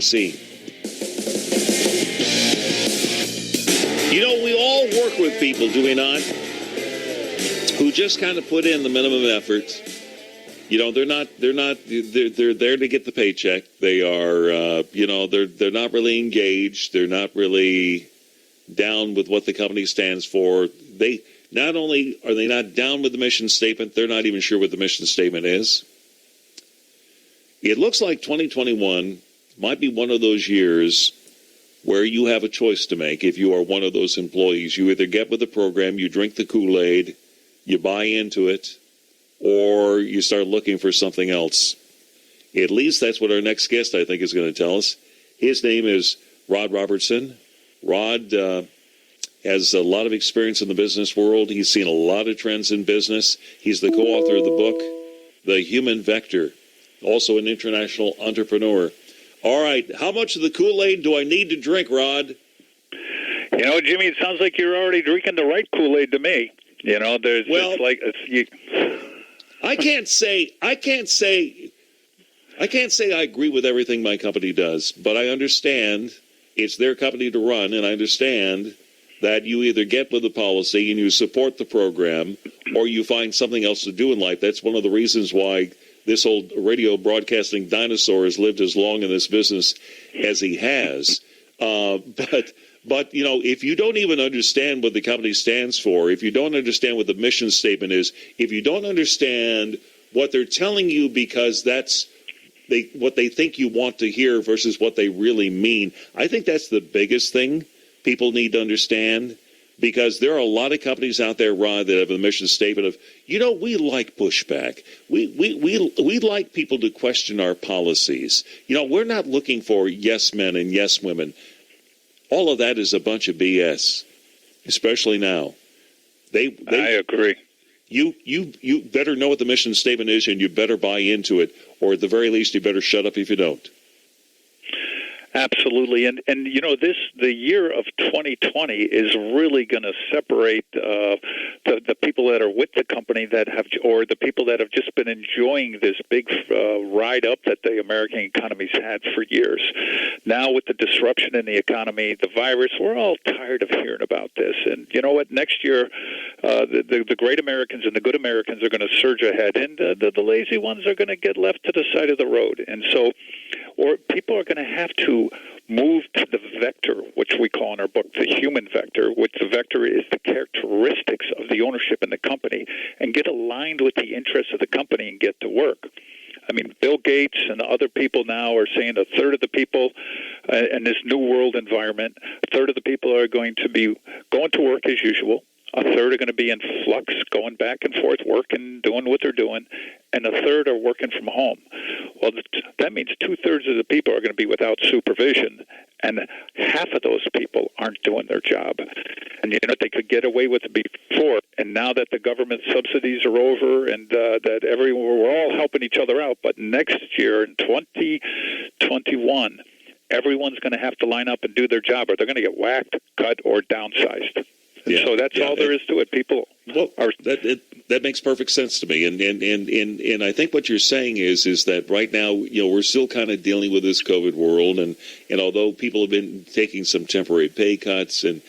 See. You know, we all work with people, do we not? Who just kind of put in the minimum effort. You know, they're there to get the paycheck. They are, they're not really engaged. They're not really down with what the company stands for. They not only are they not down with the mission statement, they're not even sure what the mission statement is. It looks like 2021 might be one of those years where you have a choice to make if you are one of those employees. You either get with the program, you drink the Kool-Aid, you buy into it, or you start looking for something else. At least that's what our next guest, I think, is going to tell us. His name is Rod Robertson. Rod has a lot of experience in the business world. He's seen a lot of trends in business. He's the co-author of the book, The Human Vector, also an international entrepreneur. All right, how much of the Kool-Aid do I need to drink, Rod? You know, Jimmy, it sounds like you're already drinking the right Kool-Aid to me. You know, I can't say I agree with everything my company does, but I understand it's their company to run, and I understand that you either get with the policy and you support the program, or you find something else to do in life. That's one of the reasons why this old radio broadcasting dinosaur has lived as long in this business as he has. But, you know, if you don't even understand what the company stands for, if you don't understand what the mission statement is, if you don't understand what they're telling you because that's what they think you want to hear versus what they really mean, I think that's the biggest thing people need to understand, because there are a lot of companies out there, Rod, that have a mission statement of, you know, we like pushback. We like people to question our policies. You know, we're not looking for yes men and yes women. All of that is a bunch of BS, especially now. I agree. You better know what the mission statement is, and you better buy into it, or at the very least, you better shut up if you don't. Absolutely, and you know, the year of 2020 is really going to separate the people that are with the company or the people that have just been enjoying this big ride up that the American economy's had for years. Now, with the disruption in the economy, the virus, we're all tired of hearing about this. And you know what? Next year, the great Americans and the good Americans are going to surge ahead, and the lazy ones are going to get left to the side of the road. And so, or people are going to have to move to the vector, which we call in our book the human vector, which the vector is the characteristics of the ownership in the company, and get aligned with the interests of the company and get to work. I mean, Bill Gates and other people now are saying a third of the people in this new world environment, a third of the people are going to be going to work as usual. A third are going to be in flux, going back and forth, working, doing what they're doing, and a third are working from home. Well, that means 2/3 of the people are going to be without supervision, and half of those people aren't doing their job. And, you know, they could get away with it before, and now that the government subsidies are over and that we're all helping each other out, but next year in 2021, everyone's going to have to line up and do their job, or they're going to get whacked, cut, or downsized. Yeah, so that's all there is to it. People are that makes perfect sense to me, and I think what you're saying is that right now, you know, we're still kind of dealing with this COVID world, and although people have been taking some temporary pay cuts and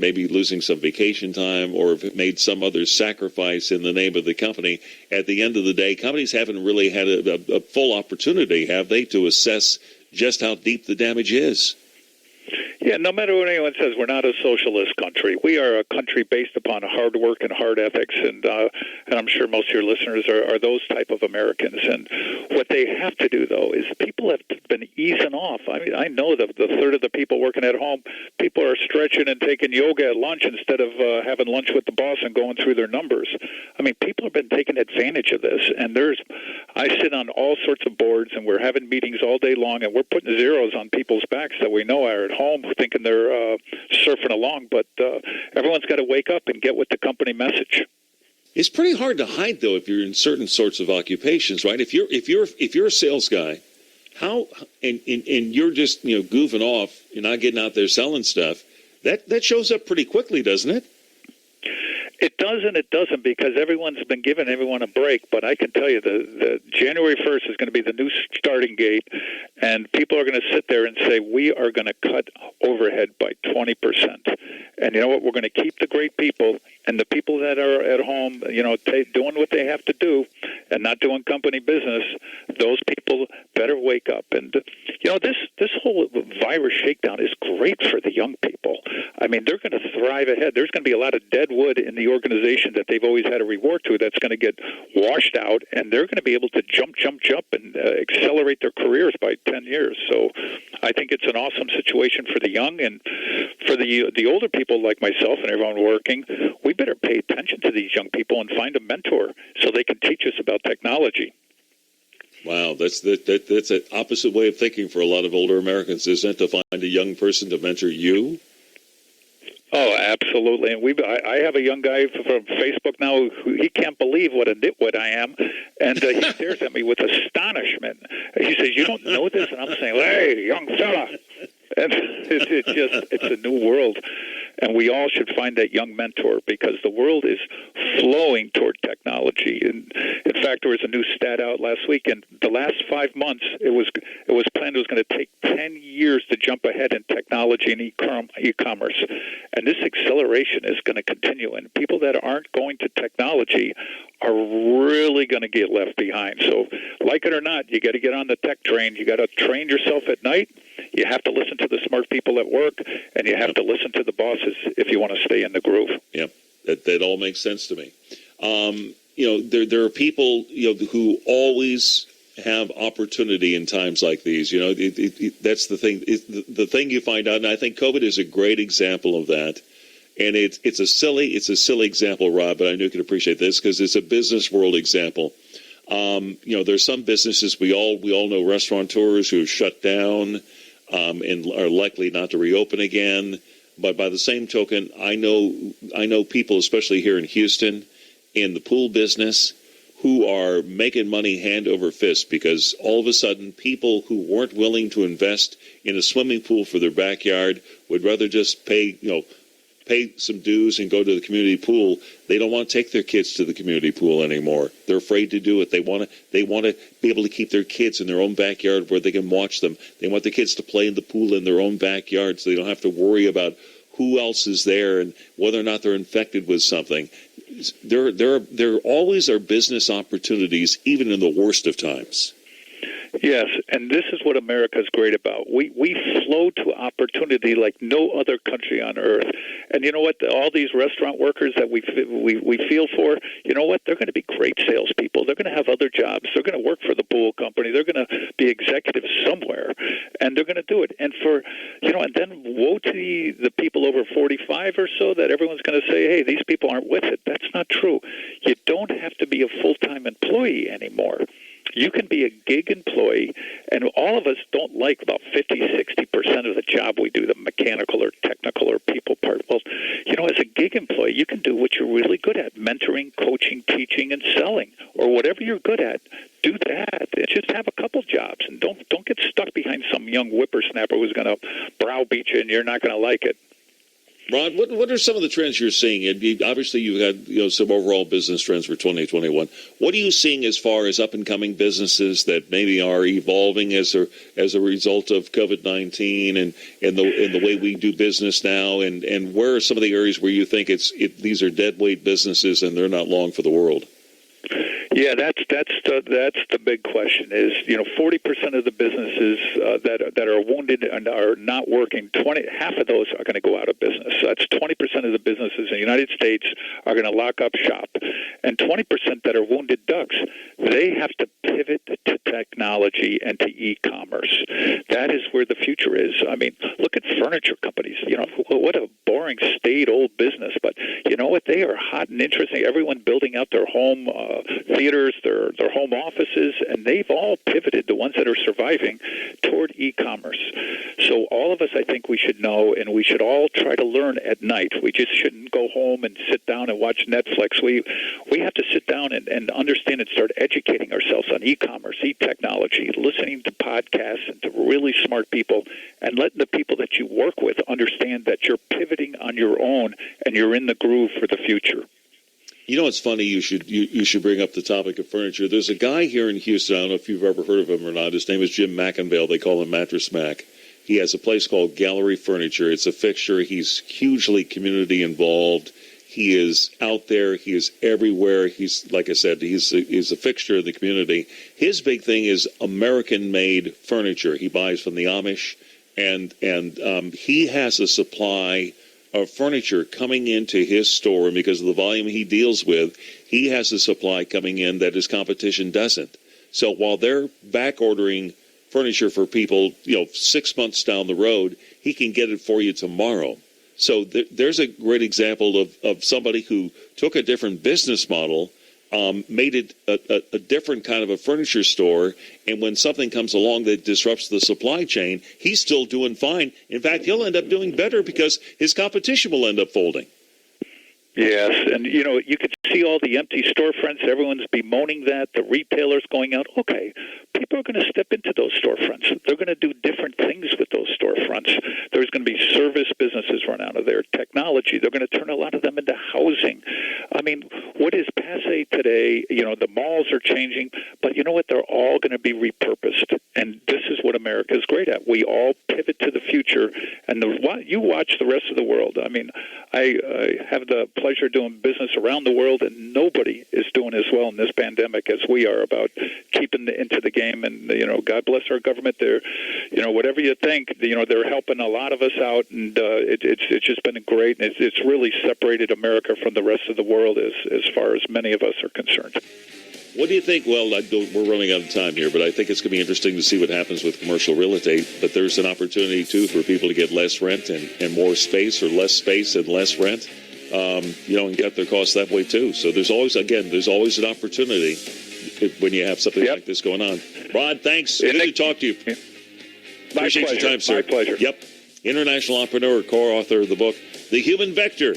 maybe losing some vacation time or have made some other sacrifice in the name of the company, at the end of the day, companies haven't really had a full opportunity, have they, to assess just how deep the damage is. Yeah, no matter what anyone says, we're not a socialist country. We are a country based upon hard work and hard ethics, and I'm sure most of your listeners are those type of Americans. And what they have to do, though, is people have been easing off. I mean, I know that the third of the people working at home, people are stretching and taking yoga at lunch instead of having lunch with the boss and going through their numbers. I mean, people have been taking advantage of this, and I sit on all sorts of boards, and we're having meetings all day long, and we're putting zeros on people's backs that we know are at home thinking they're surfing along, but everyone's got to wake up and get with the company message. It's pretty hard to hide, though, if you're in certain sorts of occupations, right? If you're a sales guy, how and you're just, you know, goofing off, you're not getting out there selling stuff, that shows up pretty quickly, doesn't it? It does and it doesn't, because everyone's been giving everyone a break. But I can tell you, the January 1st is going to be the new starting gate, and people are going to sit there and say, we are going to cut overhead by 20%. And you know what? We're going to keep the great people, and the people that are at home, doing what they have to do and not doing company business, those people better wake up. And, this whole virus shakedown is great for the young people. I mean, they're going to thrive ahead. There's going to be a lot of dead wood in the organization that they've always had a reward to that's going to get washed out, and they're going to be able to jump and accelerate their careers by 10 years. So I think it's an awesome situation for the young, and for the older people like myself and everyone working, we better pay attention to these young people and find a mentor so they can teach us about technology. Wow, that's an opposite way of thinking for a lot of older Americans, isn't it, to find a young person to mentor you? Oh, absolutely. And I have a young guy from Facebook now who he can't believe what a nitwit I am, and he stares at me with astonishment. He says, "You don't know this?" And I'm saying, "Hey, young fella." And it's a new world, and we all should find that young mentor, because the world is flowing toward technology. And in fact, there was a new stat out last week, and the last 5 months, it was planned it was going to take 10 years to jump ahead in technology and e-commerce. And this acceleration is going to continue, and people that aren't going to technology are really going to get left behind. So, like it or not, you got to get on the tech train. You got to train yourself at night. You have to listen to the smart people at work, and you have to listen to the bosses if you want to stay in the groove. Yeah, that all makes sense to me. There are people who always have opportunity in times like these. That's the thing. The thing you find out, and I think COVID is a great example of that. And it's a silly example, Rob, but I knew you could appreciate this because it's a business world example. There's some businesses we all know, restaurateurs who have shut down and are likely not to reopen again. But by the same token, I know people, especially here in Houston, in the pool business, who are making money hand over fist because all of a sudden people who weren't willing to invest in a swimming pool for their backyard would rather just pay some dues and go to the community pool. They don't want to take their kids to the community pool anymore. They're afraid to do it. They want to be able to keep their kids in their own backyard where they can watch them. They want the kids to play in the pool in their own backyard so they don't have to worry about who else is there and whether or not they're infected with something. There always are business opportunities, even in the worst of times. Yes, and this is what America's great about. We flow to opportunity like no other country on earth. And you know what? All these restaurant workers that we feel for, you know what? They're going to be great salespeople. They're going to have other jobs. They're going to work for the pool company. They're going to be executives somewhere, and they're going to do it. And and then woe to the people over 45 or so that everyone's going to say, hey, these people aren't with it. That's not true. You don't have to be a full-time employee anymore. You can be a gig employee, and all of us don't like about 50-60% of the job we do, the mechanical or technical or people part. Well, as a gig employee, you can do what you're really good at, mentoring, coaching, teaching, and selling, or whatever you're good at. Do that, and just have a couple jobs, and don't get stuck behind some young whippersnapper who's going to browbeat you, and you're not going to like it. Ron, what are some of the trends you're seeing? And obviously, you had some overall business trends for 2021. What are you seeing as far as up and coming businesses that maybe are evolving as a result of COVID-19 and the way we do business now? And where are some of the areas where you think these are dead weight businesses and they're not long for the world? Yeah, that's the big question. Is 40% of the businesses that are wounded and are not working, half of those are going to go out of business. So that's 20% of the businesses in the United States are going to lock up shop, and 20% that are wounded ducks, they have to pivot to technology and to e-commerce. That is where the future is. I mean, look at furniture companies. What a boring, staid old business, but you know what? They are hot and interesting. Everyone building out their home theaters, their home offices, and they've all pivoted, the ones that are surviving, toward e-commerce. So all of us, I think we should know, and we should all try to learn at night. We just shouldn't go home and sit down and watch Netflix. We have to sit down and understand and start educating ourselves on e-commerce, e-technology, listening to podcasts and to really smart people, and letting the people that you work with understand that you're pivoting on your own and you're in the groove for the future. You know, it's funny. You should bring up the topic of furniture. There's a guy here in Houston. I don't know if you've ever heard of him or not. His name is Jim McInvale. They call him Mattress Mac. He has a place called Gallery Furniture. It's a fixture. He's hugely community involved. He is out there. He is everywhere. He's, like I said, he's a fixture of the community. His big thing is American-made furniture. He buys from the Amish, and he has a supply of furniture coming into his store, and because of the volume he deals with, he has a supply coming in that his competition doesn't. So while they're back ordering furniture for people, 6 months down the road, he can get it for you tomorrow. So there's a great example of somebody who took a different business model, made it a different kind of a furniture store, and when something comes along that disrupts the supply chain, he's still doing fine. In fact, he'll end up doing better because his competition will end up folding. Yes, and you could see all the empty storefronts. Everyone's bemoaning that. The retailers going out. Okay, people are going to step into those storefronts. They're going to do different things with those storefronts. There's going to be service businesses run out of there, technology. They're going to turn a lot of them into housing. I mean, what is passé today? The malls are changing, but you know what? They're all going to be repurposed, and this is what America is great at. We all pivot to the future, and you watch the rest of the world. I mean, I have the pleasure doing business around the world, and nobody is doing as well in this pandemic as we are about keeping into the game. And God bless our government. They're, whatever you think, they're helping a lot of us out, and it's just been great. And it's really separated America from the rest of the world as far as many of us are concerned. What do you think? Well, we're running out of time here, but I think it's going to be interesting to see what happens with commercial real estate. But there's an opportunity, too, for people to get less rent and more space, or less space and less rent, and cut their costs that way, too. So there's always an opportunity when you have something like this going on. Rod, thanks. Good to talk to you. Appreciate your time, sir. My pleasure. Yep. International entrepreneur, co-author of the book, The Human Vector.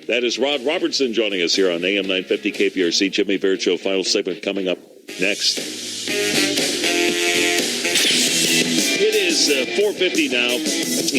That is Rod Robertson joining us here on AM 950 KPRC. Jimmy Barrett Show, final segment coming up next. It is 4:50 now